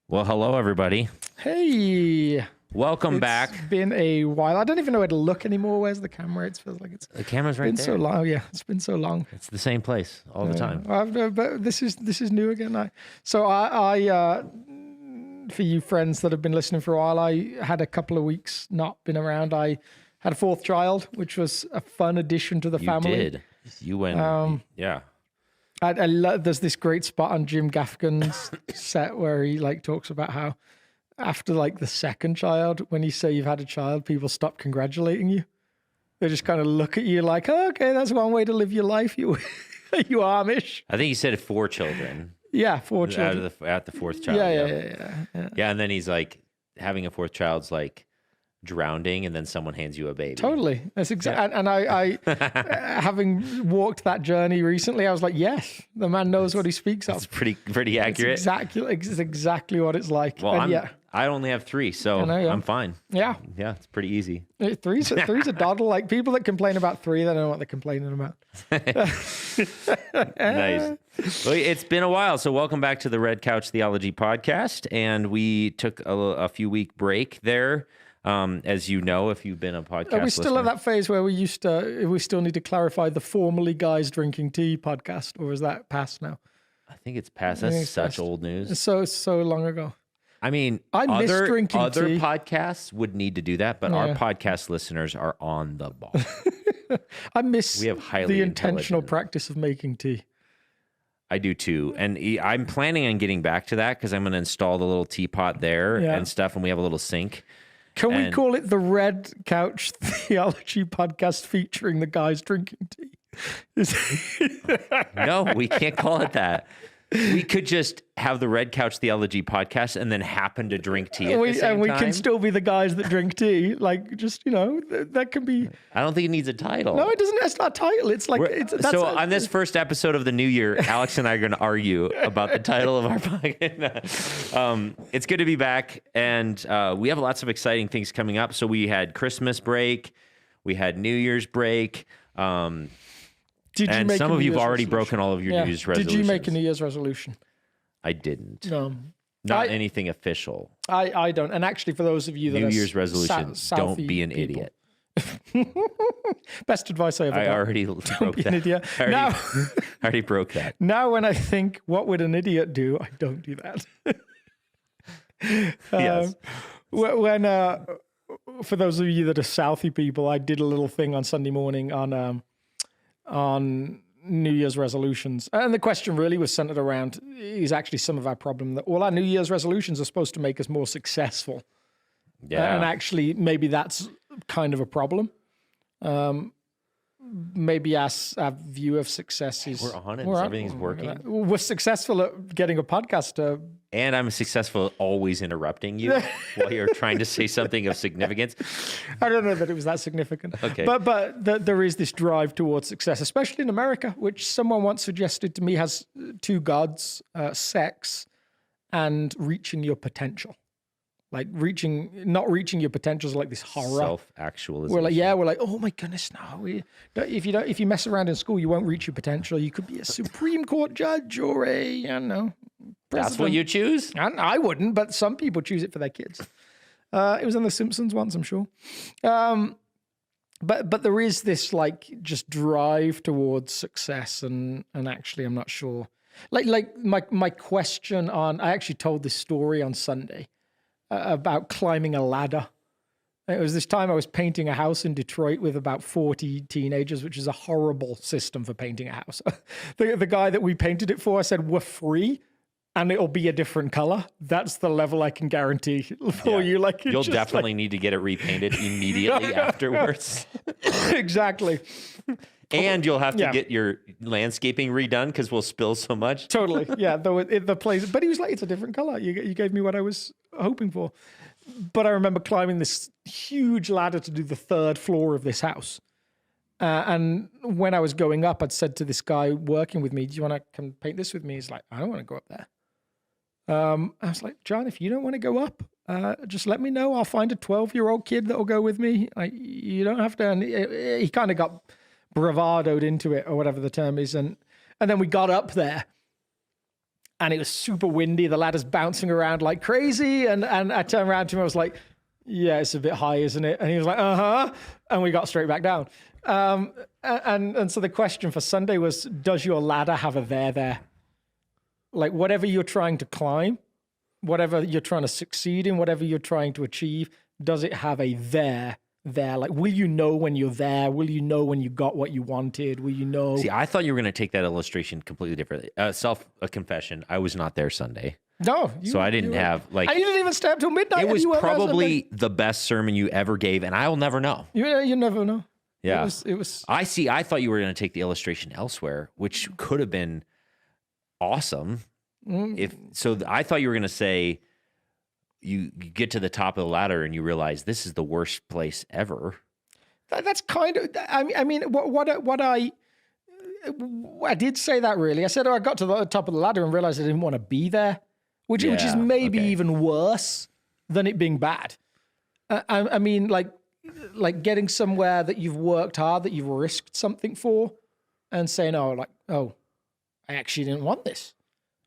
Well, hello, everybody. Hey. Welcome back. It's been a while. I don't even know where to look anymore. Where's the camera? It feels like The camera's right been there. so long. Yeah, it's been so long. It's the same place all the time. But this is new again. I for you friends that have been listening for a while, I had a couple of weeks not been around. I had a fourth child, which was a fun addition to the family. You did. You went, yeah. I love, there's this great spot on Jim Gaffigan's set where he talks about how after the second child, when you say you've had a child, people stop congratulating you. They just kind of look at you like, oh, okay, that's one way to live your life. You Amish. I think he said 4 children. Yeah, 4 children. At the fourth child. Yeah. Yeah, and then he's like, having a fourth child's like drowning, and then someone hands you a baby. Totally. That's exactly. Yeah. And I having walked that journey recently, I was like, yes, the man knows what he speaks of. It's pretty accurate. It's exactly what it's like. Well, I only have 3, so I'm fine. Yeah. Yeah, it's pretty easy. Three's a doddle. Like people that complain about 3, they don't know what they're complaining about. Nice. Well, it's been a while, so welcome back to the Red Couch Theology podcast. And we took a few week break there. As you know, if you've been a podcast Are we still listener. at that phase where we still need to clarify the formerly guys drinking tea podcast, or is that past now? I think it's past. That's such old news. It's so long ago. I mean, I miss drinking other tea. podcasts would need to do that, but our podcast listeners are on the ball. I miss we have the intentional practice of making tea. I do too. And I'm planning on getting back to that because I'm going to install the little teapot there and stuff, and we have a little sink. Can we call it the Red Couch Theology podcast featuring the guys drinking tea? No, we can't call it that. We could just have the Red Couch Theology podcast and then happen to drink tea at the same time. And we can still be the guys that drink tea. That can be... I don't think it needs a title. No, it doesn't. It's not a title. It's like... on this first episode of the new year, Alex and I are going to argue about the title of our podcast. It's good to be back, and we have lots of exciting things coming up. So we had Christmas break. We had New Year's break. Some of you have already broken all of your New Year's resolutions. Did you make a New Year's resolution? I didn't. No. Not anything official. I don't. And actually, for those of you that New Year's resolution, don't be an people. idiot. Best advice I ever got. I already broke that. An idiot. I already broke that. Now when I think, what would an idiot do? I don't do that. Yes. When for those of you that are Southie people, I did a little thing on Sunday morning on New Year's resolutions. And the question really was centered around, is actually some of our problem that all our New Year's resolutions are supposed to make us more successful. Yeah. And actually, maybe that's kind of a problem. Maybe our view of success is... We're on it. Everything's working. We're successful at getting a podcast. And I'm successful at always interrupting you while you're trying to say something of significance. I don't know that it was that significant. Okay. But there is this drive towards success, especially in America, which someone once suggested to me has 2 gods, sex and reaching your potential. Like not reaching your potential is like this horror. Self-actualization. We're like, oh my goodness, no. If you mess around in school, you won't reach your potential. You could be a Supreme Court judge or I don't know. President. That's what you choose? I wouldn't, but some people choose it for their kids. It was on The Simpsons once, I'm sure. But there is this just drive towards success, and actually I'm not sure. Like my question on, I actually told this story on Sunday about climbing a ladder. It was this time I was painting a house in Detroit with about 40 teenagers, which is a horrible system for painting a house. The guy that we painted it for said, we're free and it'll be a different color. That's the level I can guarantee for you. You'll definitely need to get it repainted immediately afterwards. Exactly. And you'll have to get your landscaping redone because we'll spill so much. Totally. Yeah. The place, but he was like, it's a different color. You gave me what I was hoping for. But I remember climbing this huge ladder to do the 3rd floor of this house. And when I was going up, I'd said to this guy working with me, do you want to come paint this with me? He's like, I don't want to go up there. I was like, John, if you don't want to go up, just let me know. I'll find a 12-year-old kid that will go with me. You don't have to. And he kind of got bravadoed into it, or whatever the term is. And then we got up there. and it was super windy. The ladder's bouncing around like crazy. And I turned around to him. I was like, yeah, it's a bit high, isn't it? And he was like, uh-huh. And we got straight back down. And so the question for Sunday was, does your ladder have a there? Like whatever you're trying to climb, whatever you're trying to succeed in, whatever you're trying to achieve, does it have a there? Like, will you know when you're there? Will you know when you got what you wanted? Will you know? See, I thought you were going to take that illustration completely differently. A confession. I was not there Sunday. No. So I didn't have like. And you didn't even stay up till midnight. It was probably the best sermon you ever gave, and I will never know. You never know. Yeah. It was. I thought you were going to take the illustration elsewhere, which could have been awesome. I thought you were going to say, you get to the top of the ladder and you realize this is the worst place ever. That's kind of, I mean, what I did say that really. I said, I got to the top of the ladder and realized I didn't want to be there, which is maybe even worse than it being bad. I mean, like getting somewhere that you've worked hard, that you've risked something for, and saying, I actually didn't want this.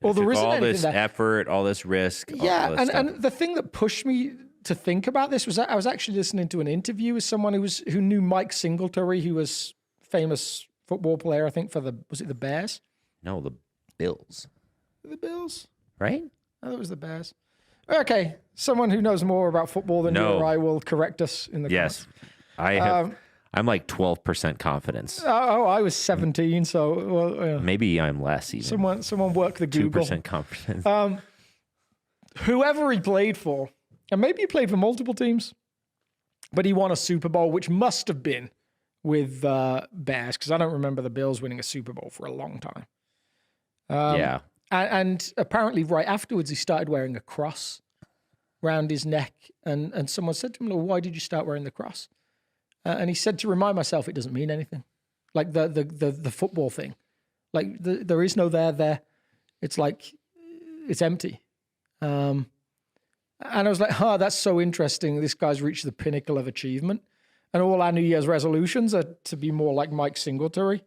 Or there isn't all this there. effort, all this risk. Yeah, all this stuff. and the thing that pushed me to think about this was that I was actually listening to an interview with someone who knew Mike Singletary, who was famous football player, I think, was it the Bears? No, the Bills. The Bills? Right? I thought it was the Bears. Okay, someone who knows more about football than you or I will correct us in the comments. I have. I'm like 12% confidence. I was 17, so maybe I'm less even. Someone work the Google. 2% confidence. Whoever he played for, and maybe he played for multiple teams, but he won a Super Bowl, which must have been with Bears, because I don't remember the Bills winning a Super Bowl for a long time. Yeah. And apparently right afterwards, he started wearing a cross around his neck, and someone said to him, well, why did you start wearing the cross? And he said, to remind myself, it doesn't mean anything. Like the football thing. Like there is no there. It's like, it's empty. And I was like, that's so interesting. This guy's reached the pinnacle of achievement. And all our New Year's resolutions are to be more like Mike Singletary.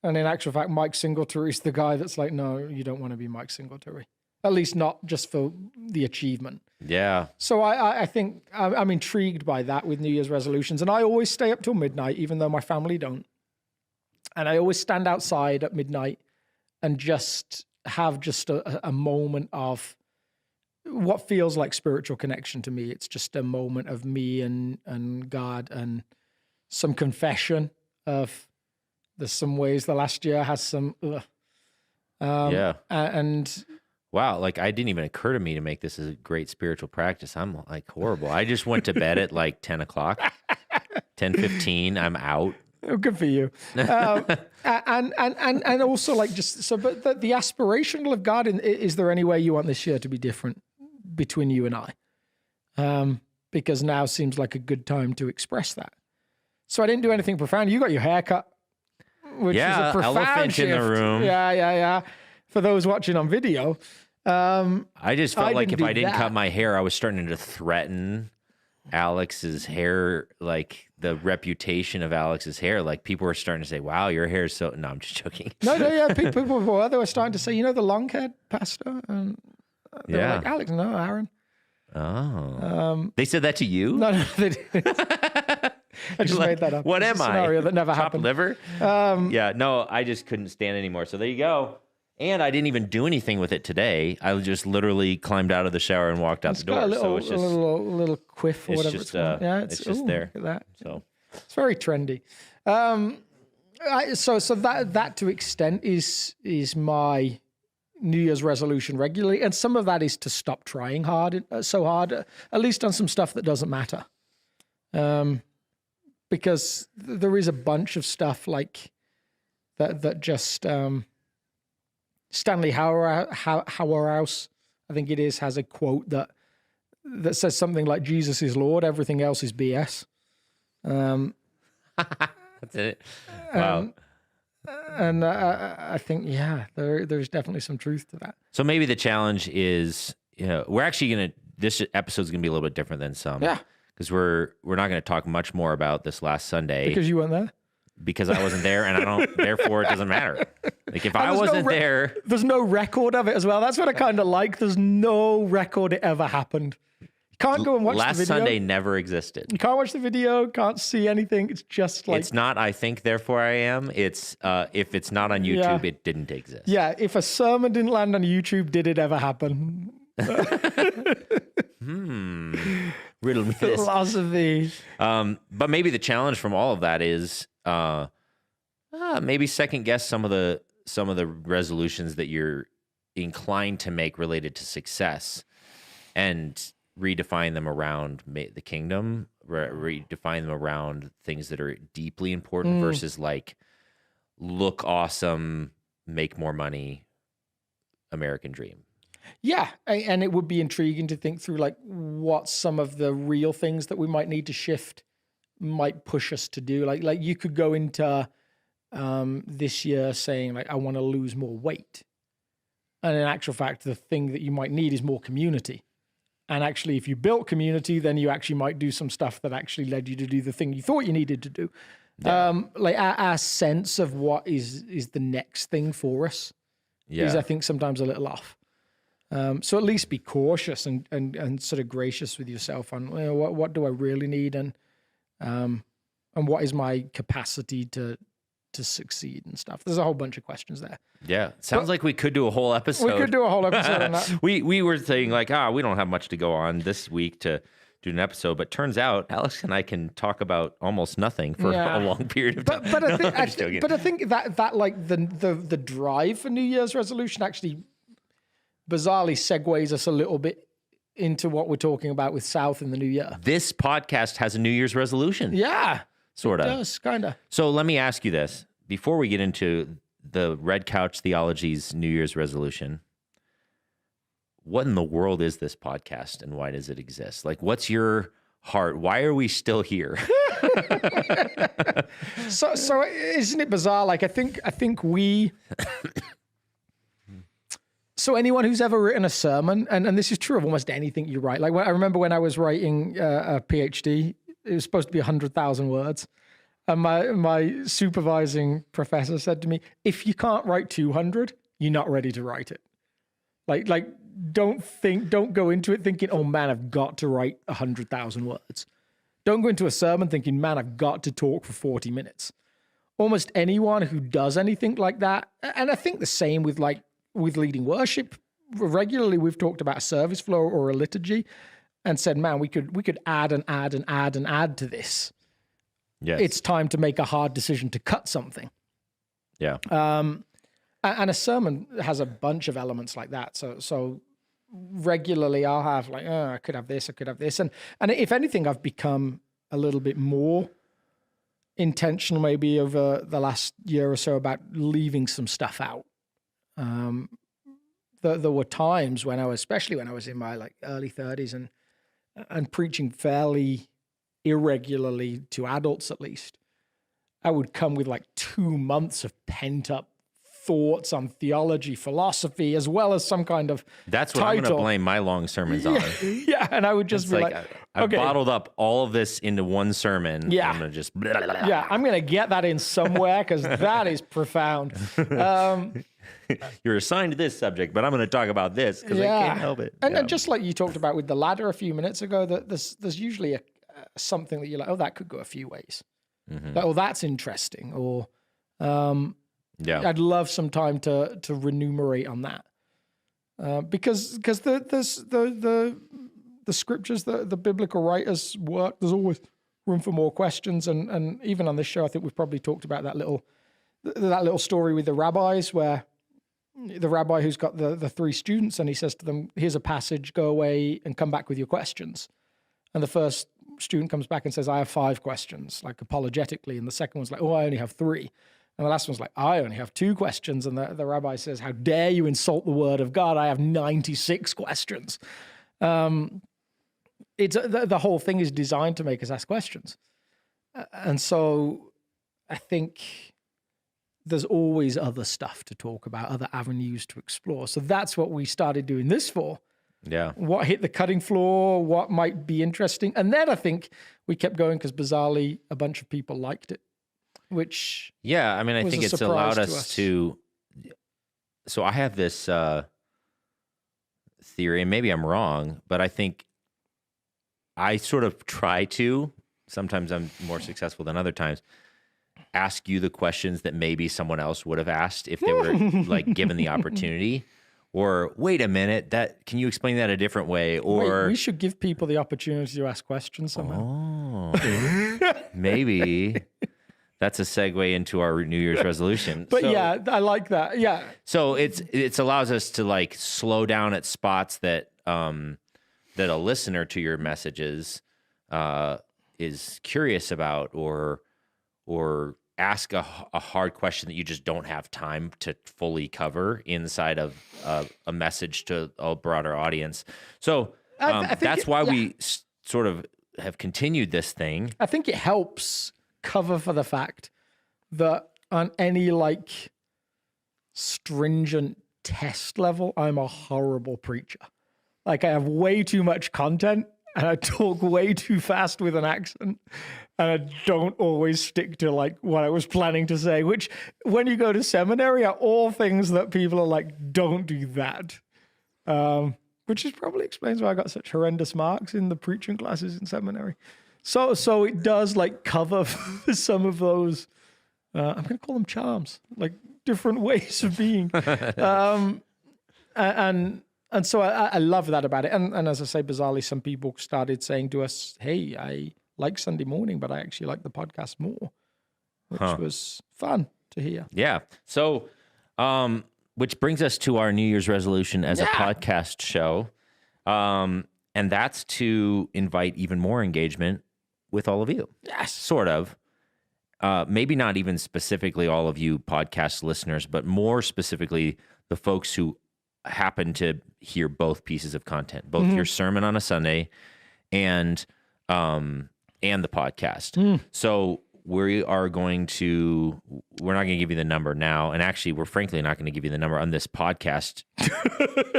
And in actual fact, Mike Singletary is the guy that's like, no, you don't want to be Mike Singletary. At least not just for the achievement. Yeah. So I think I'm intrigued by that with New Year's resolutions. And I always stay up till midnight, even though my family don't. And I always stand outside at midnight and just have just a moment of what feels like spiritual connection to me. It's just a moment of me and God and some confession of there's some ways the last year has some... And... Wow, like I didn't even occur to me to make this a great spiritual practice. I'm like horrible. I just went to bed at like 10 o'clock, 10:15. I'm out. Oh, good for you. And also like just so, but the aspirational of God. Is there any way you want this year to be different between you and I? Because now seems like a good time to express that. So I didn't do anything profound. You got your hair cut, which is a profound elephant shift. in the room. Yeah. For those watching on video. I just felt like if I didn't that. cut my hair, I was starting to threaten Alex's hair, like the reputation of Alex's hair. Like people were starting to say, wow, your hair is so... No, I'm just joking. No, people before, they were starting to say, the long-haired pastor? And they were like, Alex, no, Aaron. Oh. They said that to you? No, they didn't. I just made that up. What am I? Scenario that never Chopped happened. liver? No, I just couldn't stand anymore. So there you go. And I didn't even do anything with it today. I just literally climbed out of the shower and walked out the door. So it's just a little quiff or whatever it's called. Yeah, it's just there. Look at that. So it's very trendy. So that to extent is my New Year's resolution regularly, and some of that is to stop trying so hard, at least on some stuff that doesn't matter. Because there is a bunch of stuff like that just. Stanley Hauerhaus, I think it is, has a quote that says something like, Jesus is Lord, everything else is BS. That's it. Wow. And I think, there's definitely some truth to that. So maybe the challenge is, we're actually this episode's going to be a little bit different than some. Yeah. Because we're not going to talk much more about this last Sunday. Because you weren't there? because I wasn't there, and I don't. Therefore, it doesn't matter. Like if I wasn't there, there's no record of it as well. That's what I kind of like. There's no record it ever happened. You can't go and watch the video. Last Sunday never existed. You can't watch the video. Can't see anything. It's just like it's not. I think therefore I am. It's if it's not on YouTube, it didn't exist. Yeah. If a sermon didn't land on YouTube, did it ever happen? Riddle me this. Philosophy. But maybe the challenge from all of that is maybe second guess some of the resolutions that you're inclined to make related to success, and redefine them around the kingdom. Redefine them around things that are deeply important versus like look awesome, make more money, American dream. Yeah, and it would be intriguing to think through like what some of the real things that we might need to shift might push us to do. Like you could go into this year saying like I want to lose more weight, and in actual fact, the thing that you might need is more community. And actually, if you built community, then you actually might do some stuff that actually led you to do the thing you thought you needed to do. Yeah. Like our sense of what is the next thing for us is, I think, sometimes a little off. So at least be cautious and sort of gracious with yourself on what do I really need, and what is my capacity to succeed and stuff. There's a whole bunch of questions there. Yeah, sounds like we could do a whole episode. We could do a whole episode on that. We were saying like, we don't have much to go on this week to do an episode, but turns out Alex and I can talk about almost nothing for a long period of time. But I think that like the drive for New Year's resolution actually bizarrely segues us a little bit into what we're talking about with South in the new year. This podcast has a New Year's resolution. Yeah. Sort of. It does, kind of. So let me ask you this. Before we get into the Red Couch Theology's New Year's resolution, what in the world is this podcast and why does it exist? Like, what's your heart? Why are we still here? So isn't it bizarre? Like, I think we... So anyone who's ever written a sermon, and this is true of almost anything you write. Like I remember when I was writing a PhD, it was supposed to be 100,000 words. And my supervising professor said to me, if you can't write 200, you're not ready to write it. Like don't go into it thinking, oh man, I've got to write 100,000 words. Don't go into a sermon thinking, man, I've got to talk for 40 minutes. Almost anyone who does anything like that, and I think the same with leading worship. Regularly, we've talked about a service flow or a liturgy and said, man, we could add and add and add and add to this. Yes. It's time to make a hard decision to cut something. Yeah. And a sermon has a bunch of elements like that. So regularly I'll have like, I could have this, I could have this. And if anything, I've become a little bit more intentional maybe over the last year or so about leaving some stuff out. There were times when especially when I was in my like early 30s and preaching fairly irregularly to adults, at least, I would come with like 2 months of pent up thoughts on theology, philosophy, as well as some kind of That's what title. I'm going to blame my long sermons on. Yeah, and I would just be like I've bottled up all of this into one sermon. Yeah. I'm going to just... Blah, blah, blah. Yeah, I'm going to get that in somewhere because that is profound. You're assigned to this subject, but I'm going to talk about this because I can't help it. And just like you talked about with the ladder a few minutes ago, that there's usually something that you're like, oh, that could go a few ways. Mm-hmm. Like, oh, that's interesting. Or I'd love some time to remunerate on that. Because the scriptures, the biblical writers' work, there's always room for more questions. And even on this show, I think we've probably talked about that little story with the rabbis where the rabbi who's got the 3 students and he says to them, here's a passage, go away and come back with your questions. And the first student comes back and says, I have 5 questions, like apologetically. And the second one's like, oh, I only have 3. And the last one's like, I only have 2 questions. And the rabbi says, how dare you insult the word of God? I have 96 questions. It's the whole thing is designed to make us ask questions. And so I think there's always other stuff to talk about, other avenues to explore. So that's what we started doing this for. Yeah. What hit the cutting floor, what might be interesting. And then I think we kept going because bizarrely a bunch of people liked it. which Yeah, I mean, I was think a it's surprise allowed to us us. to. So I have this theory, and maybe I'm wrong, but I think I sort of try to. Sometimes I'm more successful than other times. Ask you the questions that maybe someone else would have asked if they were like given the opportunity. Or wait a minute, can you explain that a different way? Or we should give people the opportunity to ask questions somehow. oh, maybe that's a segue into our New Year's resolution. But yeah, I like that. Yeah. So it's allows us to like slow down at spots that that a listener to your messages is curious about, or ask a hard question that you just don't have time to fully cover inside of a message to a broader audience. So I think that's why we sort of have continued this thing. I think it helps cover for the fact that on any like stringent test level, I'm a horrible preacher. Like I have way too much content and I talk way too fast with an accent. And I don't always stick to like what I was planning to say, which when you go to seminary are all things that people are like, don't do that. Which is probably explains why I got such horrendous marks in the preaching classes in seminary. So it does like cover for some of those, I'm going to call them charms, like different ways of being. And so I love that about it. And as I say, bizarrely, some people started saying to us, hey, I like Sunday morning, but I actually like the podcast more, which was fun to hear. Yeah. So, which brings us to our New Year's resolution as a podcast show. And that's to invite even more engagement with all of you. Yes. Sort of. Maybe not even specifically all of you podcast listeners, but more specifically the folks who happen to hear both pieces of content, both your sermon on a Sunday and the podcast. So we're not going to give you the number now. And actually, we're frankly not going to give you the number on this podcast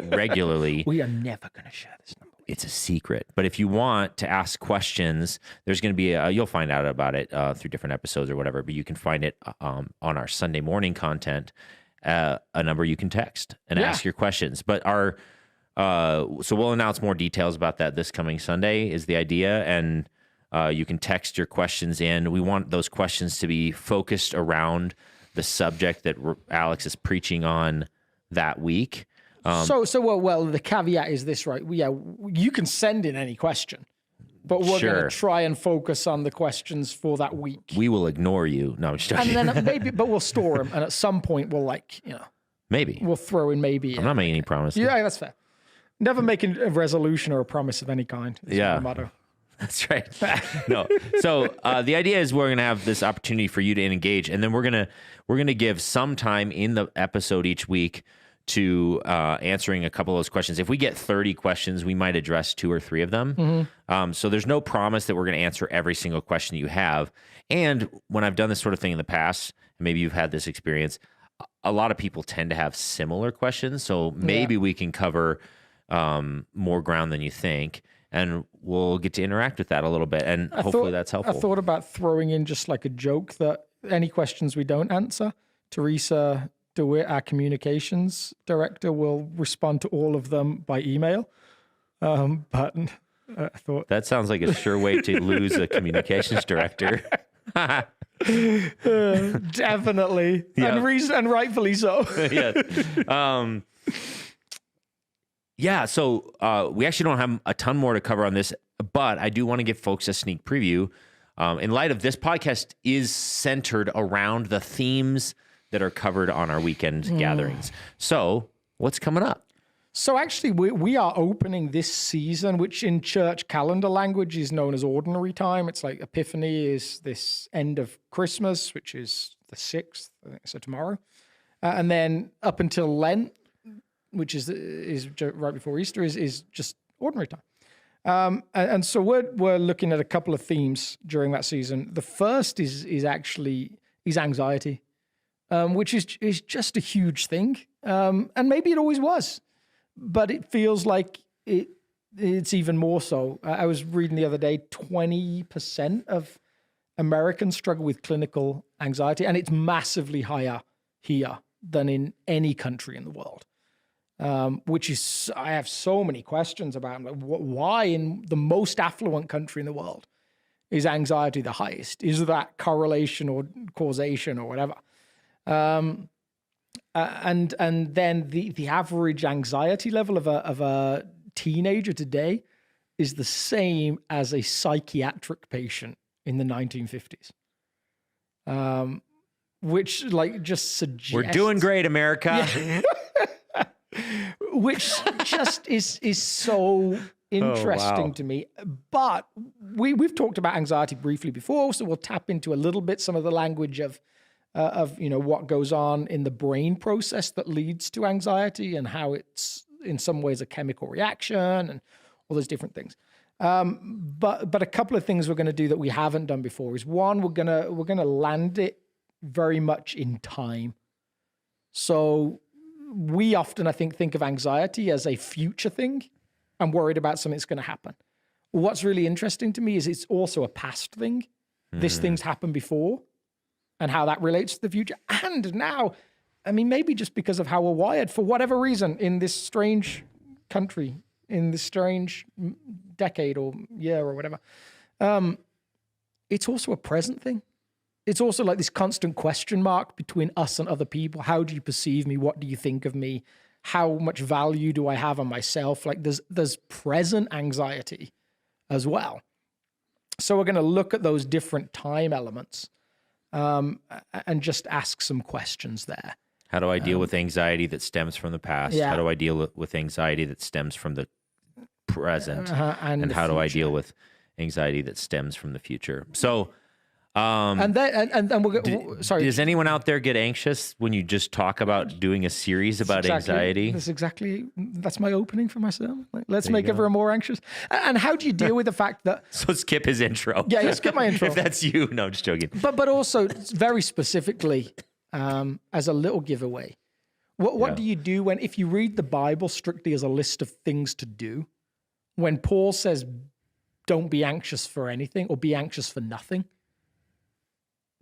regularly. We are never going to share this number. It's a secret. But if you want to ask questions, there's going to be you'll find out about it through different episodes or whatever, but you can find it on our Sunday morning content, a number you can text and ask your questions. But so we'll announce more details about that this coming Sunday is the idea. And you can text your questions in. We want those questions to be focused around the subject that Alex is preaching on that week. Well, the caveat is this, right? You can send in any question, but we're going to try and focus on the questions for that week. We will ignore you. No, I'm just joking. And then but we'll store them. And at some point we'll maybe we'll throw in maybe. I'm not making any promises. Yeah, that's fair. Never making a resolution or a promise of any kind. That's my motto. That's right. No. So the idea is we're going to have this opportunity for you to engage, and then we're going to give some time in the episode each week to answering a couple of those questions. If we get 30 questions, we might address 2 or 3 of them. So there's no promise that we're going to answer every single question you have. And when I've done this sort of thing in the past, maybe you've had this experience, a lot of people tend to have similar questions. So maybe we can cover more ground than you think, and we'll get to interact with that a little bit. And hopefully that's helpful. I thought about throwing in just like a joke that any questions we don't answer, Teresa DeWitt, our communications director, will respond to all of them by email. But I thought that sounds like a sure way to lose a communications director. Definitely, and rightfully so. So we actually don't have a ton more to cover on this, but I do want to give folks a sneak preview. In light of this podcast is centered around the themes that are covered on our weekend gatherings. So what's coming up? So actually, we are opening this season, which in church calendar language is known as ordinary time. It's like Epiphany is this end of Christmas, which is the 6th, I think, so tomorrow. And then up until Lent, which is right before Easter, is just ordinary time. And so we're looking at a couple of themes during that season. The first is anxiety. Which is just a huge thing. And maybe it always was, but it feels like it's even more so. I was reading the other day, 20% of Americans struggle with clinical anxiety, and it's massively higher here than in any country in the world. Which is, I have so many questions about, like, why in the most affluent country in the world is anxiety the highest? Is that correlation or causation or whatever? And then the average anxiety level of a teenager today is the same as a psychiatric patient in the 1950s. Which, like, just suggests We're doing great, America. Yeah. Which just is so interesting to me. But we've talked about anxiety briefly before, so we'll tap into a little bit some of the language of what goes on in the brain process that leads to anxiety and how it's in some ways a chemical reaction and all those different things. But a couple of things we're going to do that we haven't done before is, one, we're gonna land it very much in time. So we often, I think of anxiety as a future thing. I'm worried about something that's going to happen. What's really interesting to me is it's also a past thing. This thing's happened before and how that relates to the future. And now, I mean, maybe just because of how we're wired, for whatever reason, in this strange country, in this strange decade or year or whatever, it's also a present thing. It's also like this constant question mark between us and other people. How do you perceive me? What do you think of me? How much value do I have on myself? Like there's present anxiety as well. So we're going to look at those different time elements and just ask some questions there. How do I deal with anxiety that stems from the past? Yeah. How do I deal with anxiety that stems from the present? And how the do I future. deal with anxiety that stems from the future? So, And then we'll sorry. does anyone out there get anxious when you just talk about doing a series about anxiety? That's my opening for my sermon. Like, let's make everyone more anxious. And how do you deal with the fact that? So skip his intro. Yeah, skip my intro. If that's you. No, I'm just joking. But also very specifically, as a little giveaway, what do you do if you read the Bible strictly as a list of things to do? When Paul says, "Don't be anxious for anything" or "Be anxious for nothing,"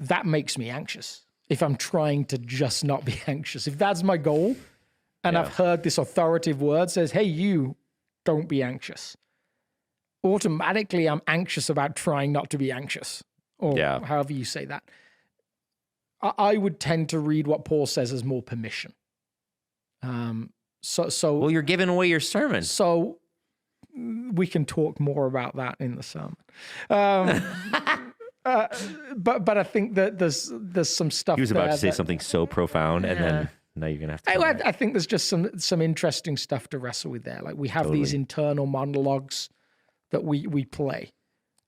that makes me anxious. If I'm trying to just not be anxious, if that's my goal, and I've heard this authoritative word says, "Hey, you, don't be anxious," automatically I'm anxious about trying not to be anxious, or however you say that. I would tend to read what Paul says as more permission. Well, you're giving away your sermon. So we can talk more about that in the sermon. But I think that there's some stuff. He was about there to say something so profound, and then now you're gonna have to. I think there's just some interesting stuff to wrestle with there. Like we have these internal monologues that we play,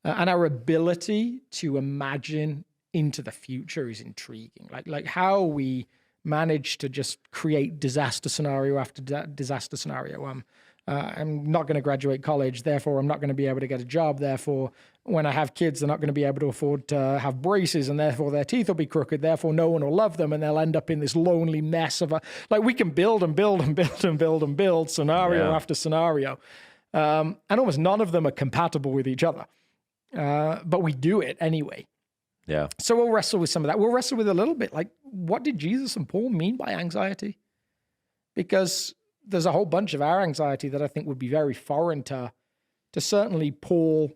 and our ability to imagine into the future is intriguing. Like how we manage to just create disaster scenario after disaster scenario. I'm not going to graduate college, therefore I'm not going to be able to get a job. Therefore, when I have kids, they're not going to be able to afford to have braces, and therefore their teeth will be crooked. Therefore, no one will love them, and they'll end up in this lonely mess of we can build and build and build and build and build scenario after scenario, and almost none of them are compatible with each other. But we do it anyway. Yeah. So we'll wrestle with some of that. We'll wrestle with a little bit, like, what did Jesus and Paul mean by anxiety? Because there's a whole bunch of our anxiety that I think would be very foreign to certainly Paul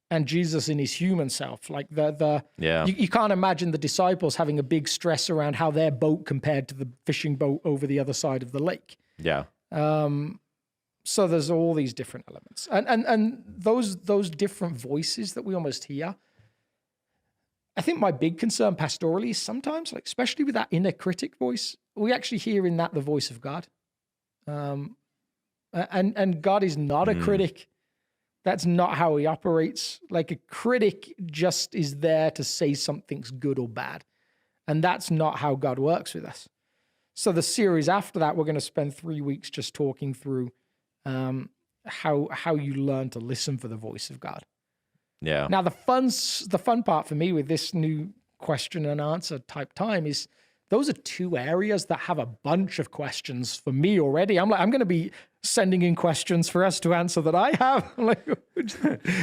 and Jesus in his human self. Like you can't imagine the disciples having a big stress around how their boat compared to the fishing boat over the other side of the lake. Yeah. So there's all these different elements, and those different voices that we almost hear. I think my big concern pastorally is sometimes, like especially with that inner critic voice, we actually hear in that the voice of God. And God is not a critic. That's not how he operates. Like a critic just is there to say something's good or bad. And that's not how God works with us. So the series after that, we're going to spend 3 weeks just talking through how you learn to listen for the voice of God. Yeah. Now the fun part for me with this new question and answer type time is those are two areas that have a bunch of questions for me already. I'm going to be sending in questions for us to answer that I have. I'm like,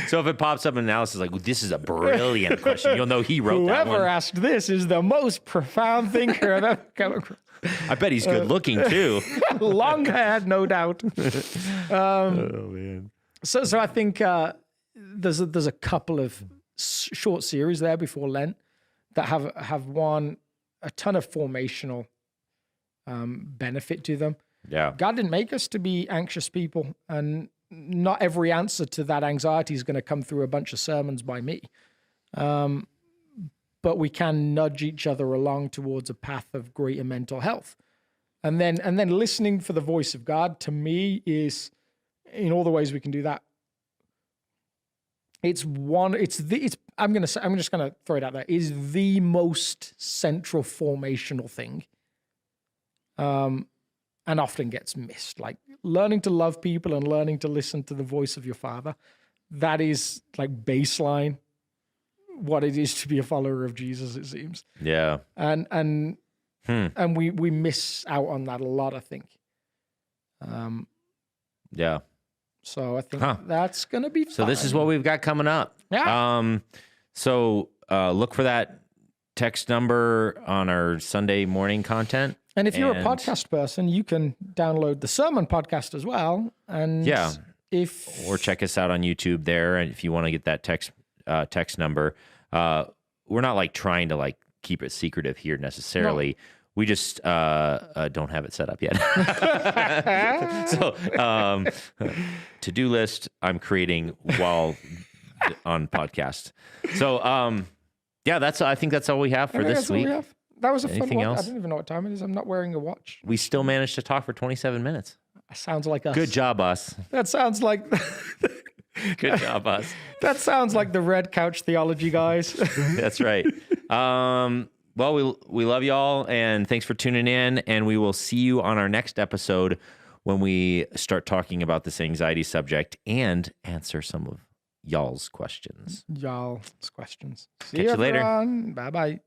So if it pops up in analysis, like, this is a brilliant question, you'll know he wrote that one. whoever asked this is the most profound thinker I've ever come across. I bet he's good looking too. Long haired, no doubt. Oh man. So I think there's a couple of short series there before Lent that have won a ton of formational benefit to them. Yeah. God didn't make us to be anxious people, and not every answer to that anxiety is going to come through a bunch of sermons by me. But we can nudge each other along towards a path of greater mental health. And then listening for the voice of God, to me, is, in all the ways we can do that, I'm just gonna throw it out there, is the most central formational thing. And often gets missed. Like learning to love people and learning to listen to the voice of your Father. That is like baseline what it is to be a follower of Jesus, it seems. Yeah. And we miss out on that a lot, I think. Yeah. So I think that's going to be fun. So this is what we've got coming up. Yeah. So look for that text number on our Sunday morning content. And if you're a podcast person, you can download the sermon podcast as well. And or check us out on YouTube there. And if you want to get that text number, we're not like trying to like keep it secretive here necessarily. No. We just don't have it set up yet. So to-do list I'm creating while on podcast. So I think that's all we have for this week. That was a Anything fun one. else? I don't even know what time it is. I'm not wearing a watch. We still managed to talk for 27 minutes. Sounds like us. Good job, us. That sounds like... Good job, us. That sounds like the Red Couch Theology guys. That's right. Well, we love y'all, and thanks for tuning in, and we will see you on our next episode when we start talking about this anxiety subject and answer some of y'all's questions. See Catch you later. Bye-bye.